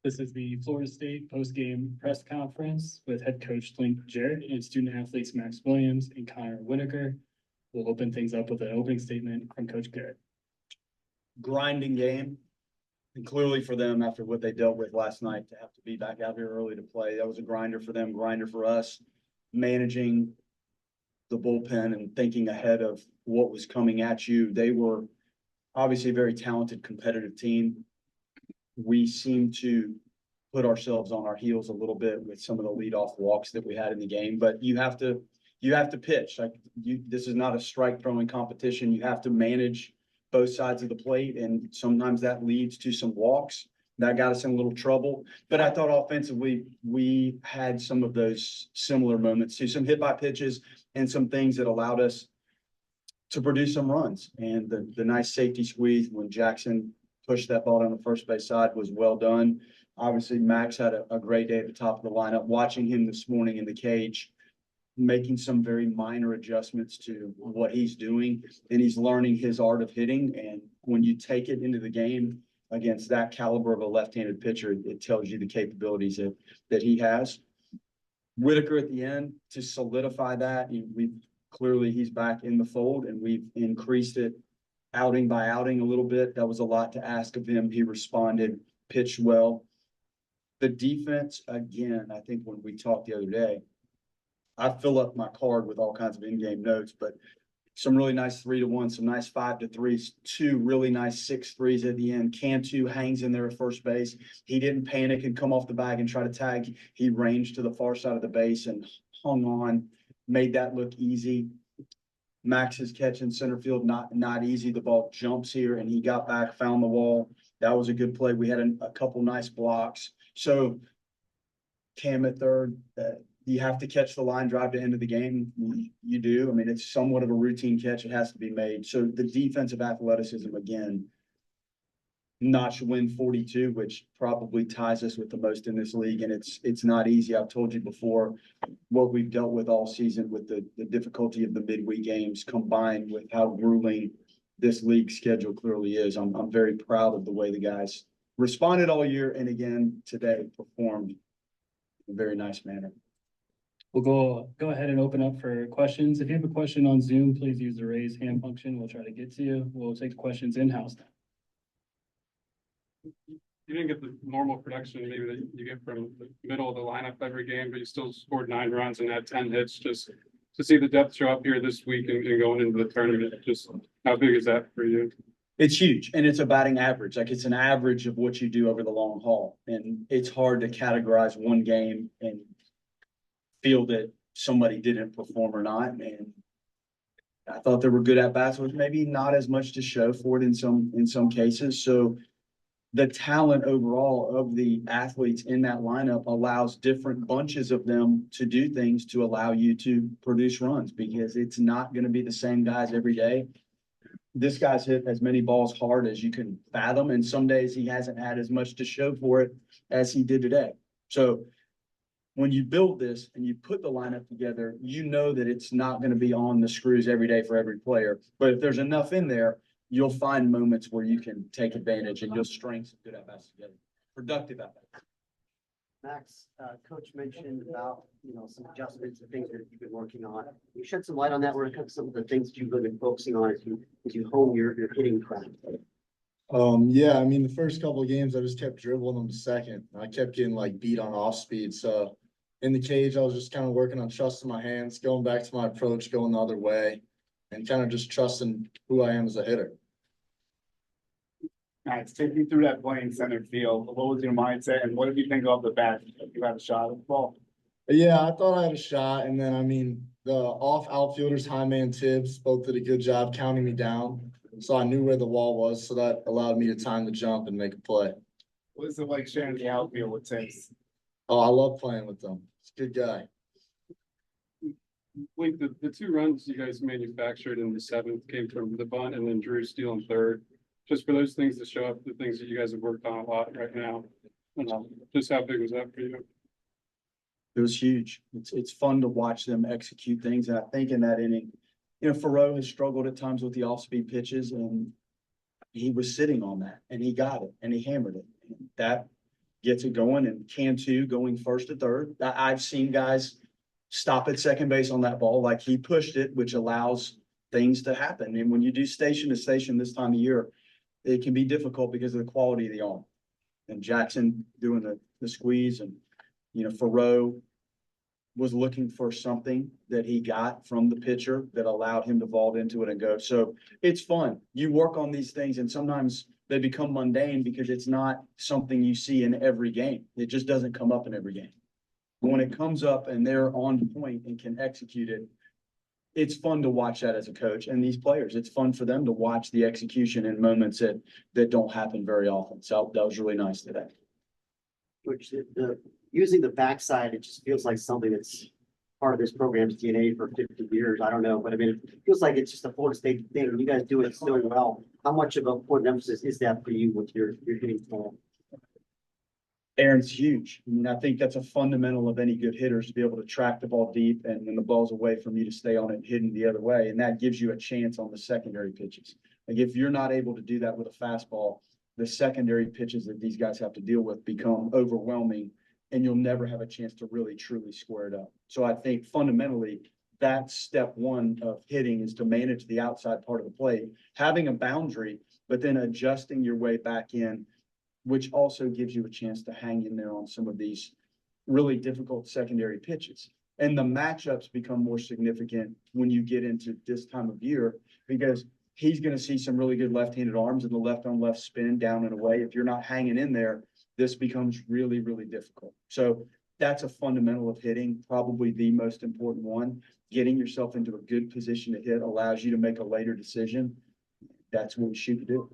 This is the Florida State post-game press conference with head coach Jarrett and student athletes Max Williams and Connor Whittaker. We'll open things up with an opening statement from Coach Garrett. Grinding game, and clearly for them after what they dealt with last night to have to be back out here early to play. That was a grinder for them, grinder for us, managing the bullpen and thinking ahead of what was coming at you. They were obviously a very talented, competitive team. We seem to put ourselves on our heels a little bit with some of the leadoff walks that we had in the game, but you have to pitch. This is not a strike throwing competition. You have to manage both sides of the plate, and sometimes that leads to some walks. That got us in a little trouble. But I thought offensively, we had some of those similar moments to some hit by pitches and some things that allowed us to produce some runs. And the nice safety squeeze when Jackson pushed that ball down the first base side was well done. Obviously, Max had a great day at the top of the lineup. Watching him this morning in the cage, making some very minor adjustments to what he's doing, and he's learning his art of hitting. And when you take it into the game against that caliber of a left-handed pitcher, it tells you the capabilities that he has. Whittaker at the end to solidify that. He's back in the fold, and we've increased it outing by outing a little bit. That was a lot to ask of him. He responded, pitched well. The defense, again, I think when we talked the other day, I fill up my card with all kinds of in-game notes, but some really nice 3-1, some nice 5-3s, two really nice 6-3s at the end. Cantu hangs in there at first base. He didn't panic and come off the bag and try to tag. He ranged to the far side of the base and hung on, made that look easy. Max's catch in center field, not easy. The ball jumps here, and he got back, found the wall. That was a good play. We had a couple nice blocks. So Cam at third, you have to catch the line drive to end of the game. You do. I mean, it's somewhat of a routine catch. It has to be made. So the defensive athleticism, again, notch win 42, which probably ties us with the most in this league. And it's not easy. I've told you before what we've dealt with all season with the difficulty of the midweek games combined with how grueling this league schedule clearly is. I'm very proud of the way the guys responded all year, and again today performed in a very nice manner. We'll go ahead and open up for questions. If you have a question on Zoom, please use the raise hand function. We'll try to get to you. We'll take the questions in-house now. You didn't get the normal production maybe that you get from the middle of the lineup every game, but you still scored 9 runs and had 10 hits. Just to see the depth show up here this week and going into the tournament, just how big is that for you? It's huge, and it's a batting average. Like, it's an average of what you do over the long haul, and it's hard to categorize one game and feel that somebody didn't perform or not. And I thought there were good at bats with maybe not as much to show for it in some cases. So the talent overall of the athletes in that lineup allows different bunches of them to do things to allow you to produce runs, because it's not going to be the same guys every day. This guy's hit as many balls hard as you can fathom, and some days he hasn't had as much to show for it as he did today. So when you build this and you put the lineup together, you know that it's not going to be on the screws every day for every player. But if there's enough in there, you'll find moments where you can take advantage and you'll string some good at-bats together. Productive at-bats. Max, Coach mentioned about, some adjustments and things that you've been working on. Can you shed some light on that? Where it comes some of the things that you've been focusing on as you hone your hitting craft? Yeah, I mean, the first couple of games, I just kept dribbling them to second. I kept getting beat on off speed. So in the cage, I was just kind of working on trusting my hands, going back to my approach, going the other way, and kind of just trusting who I am as a hitter. Nice. Take me through that play in center field. What was your mindset, and what did you think of the bat? You had a shot at the ball? Yeah, I thought I had a shot, and then, the off outfielders, Jaime and Tibbs, both did a good job counting me down. So I knew where the wall was, so that allowed me to time the jump and make a play. What is it like sharing the outfield with Tibbs? Oh, I love playing with them. He's a good guy. Link, the 2 runs you guys manufactured in the 7th came from the bunt and then Drew stealing 3rd. Just for those things to show up, the things that you guys have worked on a lot right now. Just how big was that for you? It was huge. It's fun to watch them execute things. And I think in that inning, Farrow has struggled at times with the off-speed pitches, and he was sitting on that, and he got it, and he hammered it. And that gets it going and can too, going first to third. I've seen guys stop at second base on that ball, like he pushed it, which allows things to happen. And when you do station to station this time of year, it can be difficult because of the quality of the arm. And Jackson doing the squeeze and, Faroe was looking for something that he got from the pitcher that allowed him to vault into it and go. So it's fun. You work on these things and sometimes they become mundane because it's not something you see in every game. It just doesn't come up in every game. When it comes up and they're on point and can execute it, it's fun to watch that as a coach and these players. It's fun for them to watch the execution in moments that don't happen very often. So that was really nice today. Which using the backside, it just feels like something that's part of this program's DNA for 50 years. I don't know, but I mean, it feels like it's just a Florida State thing. You guys do it so well. How much of a important emphasis is that for you with your hitting form? Aaron's huge. I mean, I think that's a fundamental of any good hitters to be able to track the ball deep and when the ball's away from you to stay on it hidden the other way. And that gives you a chance on the secondary pitches. Like if you're not able to do that with a fastball, the secondary pitches that these guys have to deal with become overwhelming and you'll never have a chance to really truly square it up. So I think fundamentally that's step one of hitting is to manage the outside part of the plate, having a boundary, but then adjusting your way back in, which also gives you a chance to hang in there on some of these really difficult secondary pitches. And the matchups become more significant when you get into this time of year because he's going to see some really good left-handed arms and the left-on-left spin down and away. If you're not hanging in there, this becomes really, really difficult. So that's a fundamental of hitting, probably the most important one. Getting yourself into a good position to hit allows you to make a later decision. That's what we shoot to do.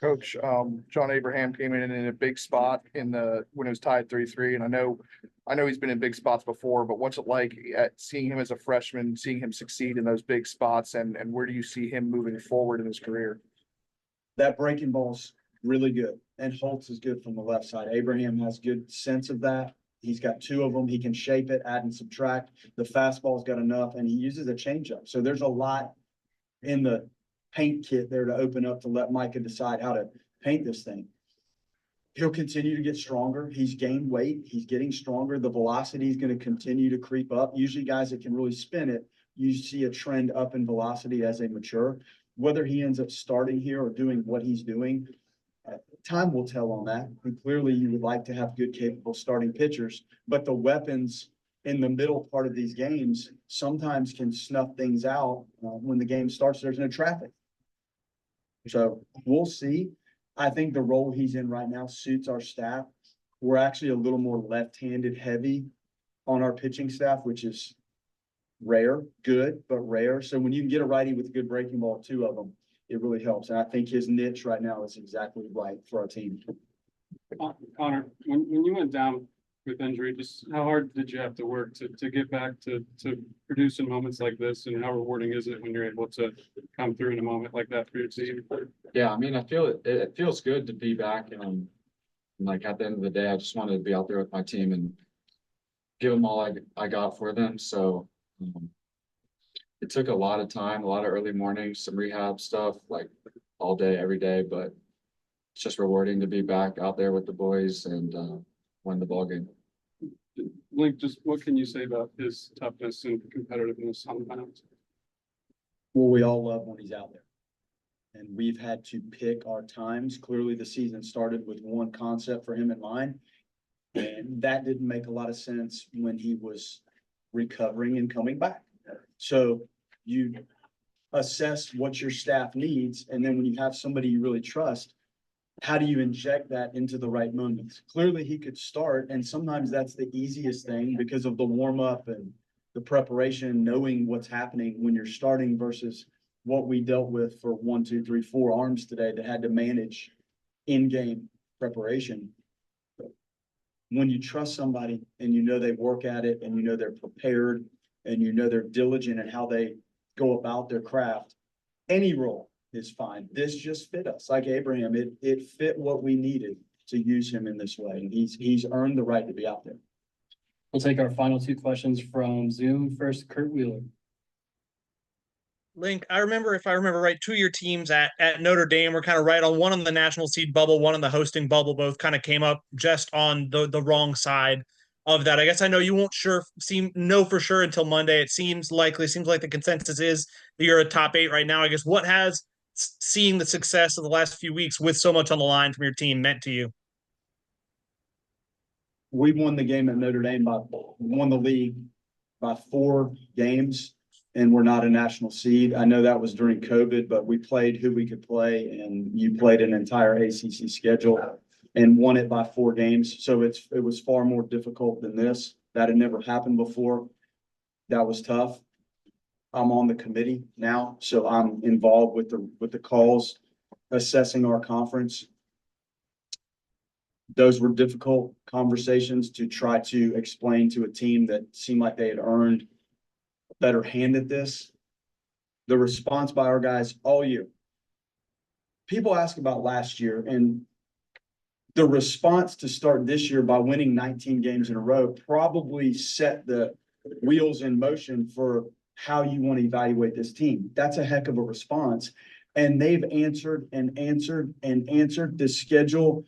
Coach, John Abraham came in a big spot when it was tied 3-3. And I know he's been in big spots before, but what's it like seeing him as a freshman, seeing him succeed in those big spots, and where do you see him moving forward in his career? That breaking ball's really good, and Holtz is good from the left side. Abraham has good sense of that. He's got two of them. He can shape it, add and subtract. The fastball's got enough, and he uses a changeup. So there's a lot in the paint kit there to open up to let Micah decide how to paint this thing. He'll continue to get stronger. He's gained weight. He's getting stronger. The velocity is going to continue to creep up. Usually guys that can really spin it, you see a trend up in velocity as they mature. Whether he ends up starting here or doing what he's doing, time will tell on that. And clearly you would like to have good, capable starting pitchers, but the weapons in the middle part of these games sometimes can snuff things out when the game starts. There's no traffic. So we'll see. I think the role he's in right now suits our staff. We're actually a little more left-handed heavy on our pitching staff, which is rare, good, but rare. So when you can get a righty with a good breaking ball, two of them, it really helps. And I think his niche right now is exactly right for our team. Connor, when you went down with injury, just how hard did you have to work to get back to produce in moments like this, and how rewarding is it when you're able to come through in a moment like that for your team? Yeah, I mean, I feel it feels good to be back, and like at the end of the day, I just wanted to be out there with my team and give them all I got for them. So it took a lot of time, a lot of early mornings, some rehab stuff, like all day, every day, but it's just rewarding to be back out there with the boys and win the ball game. Link, just what can you say about his toughness and competitiveness on the mound? Well, we all love when he's out there. And we've had to pick our times. Clearly, the season started with one concept for him in mind. And that didn't make a lot of sense when he was recovering and coming back. So you assess what your staff needs. And then when you have somebody you really trust, how do you inject that into the right moments? Clearly, he could start, and sometimes that's the easiest thing because of the warm up and the preparation, knowing what's happening when you're starting versus what we dealt with for 1, 2, 3, 4 arms today that had to manage in-game preparation. But when you trust somebody and you know they work at it and you know they're prepared and you know they're diligent in how they go about their craft, any role is fine. This just fit us. Like Abraham, it fit what we needed to use him in this way. And he's earned the right to be out there. We'll take our final two questions from Zoom. First, Kurt Wheeler. Link, if I remember right, two of your teams at Notre Dame were kind of right on one on the national seed bubble, one on the hosting bubble, both kind of came up just on the wrong side of that. I guess I know you won't know for sure until Monday. It seems like the consensus is that you're a top 8 right now. I guess what has seeing the success of the last few weeks with so much on the line from your team meant to you? We won the game at Notre Dame won the league by 4 games, and we're not a national seed. I know that was during COVID, but we played who we could play, and you played an entire ACC schedule and won it by 4 games. So it was far more difficult than this. That had never happened before. That was tough. I'm on the committee now, so I'm involved with the calls, assessing our conference. Those were difficult conversations to try to explain to a team that seemed like they had earned a better hand at this. The response by our guys all year. People ask about last year, and the response to start this year by winning 19 games in a row probably set the wheels in motion for how you want to evaluate this team. That's a heck of a response. And they've answered and answered and answered. The schedule,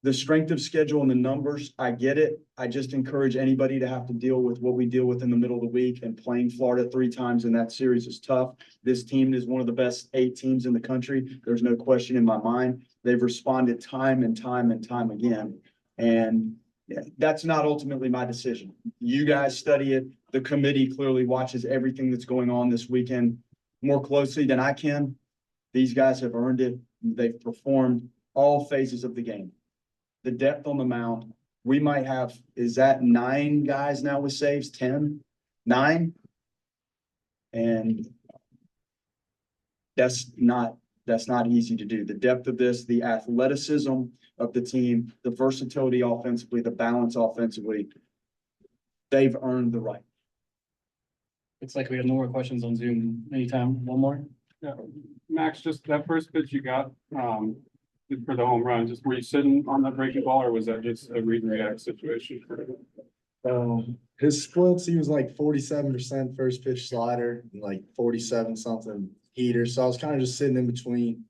the strength of schedule and the numbers, I get it. I just encourage anybody to have to deal with what we deal with in the middle of the week, and playing Florida 3 times in that series is tough. This team is one of the best 8 teams in the country. There's no question in my mind. They've responded time and time and time again. And that's not ultimately my decision. You guys study it. The committee clearly watches everything that's going on this weekend more closely than I can. These guys have earned it. They've performed all phases of the game. The depth on the mound, we might have, is that 9 guys now with saves? 10? 9? And that's not easy to do. The depth of this, the athleticism of the team, the versatility offensively, the balance offensively, they've earned the right. Looks like we have no more questions on Zoom. Anytime, one more? Yeah, Max, just that first pitch you got, for the home run, just were you sitting on that breaking ball, or was that just a read and react situation? His splits, he was like 47% first pitch slider and like 47 something heater. So I was kind of just sitting in between.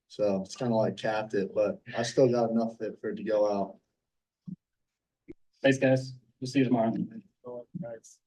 So it's kind of like capped it, but I still got enough of it for it to go out. Thanks, guys. We'll see you tomorrow. Nice.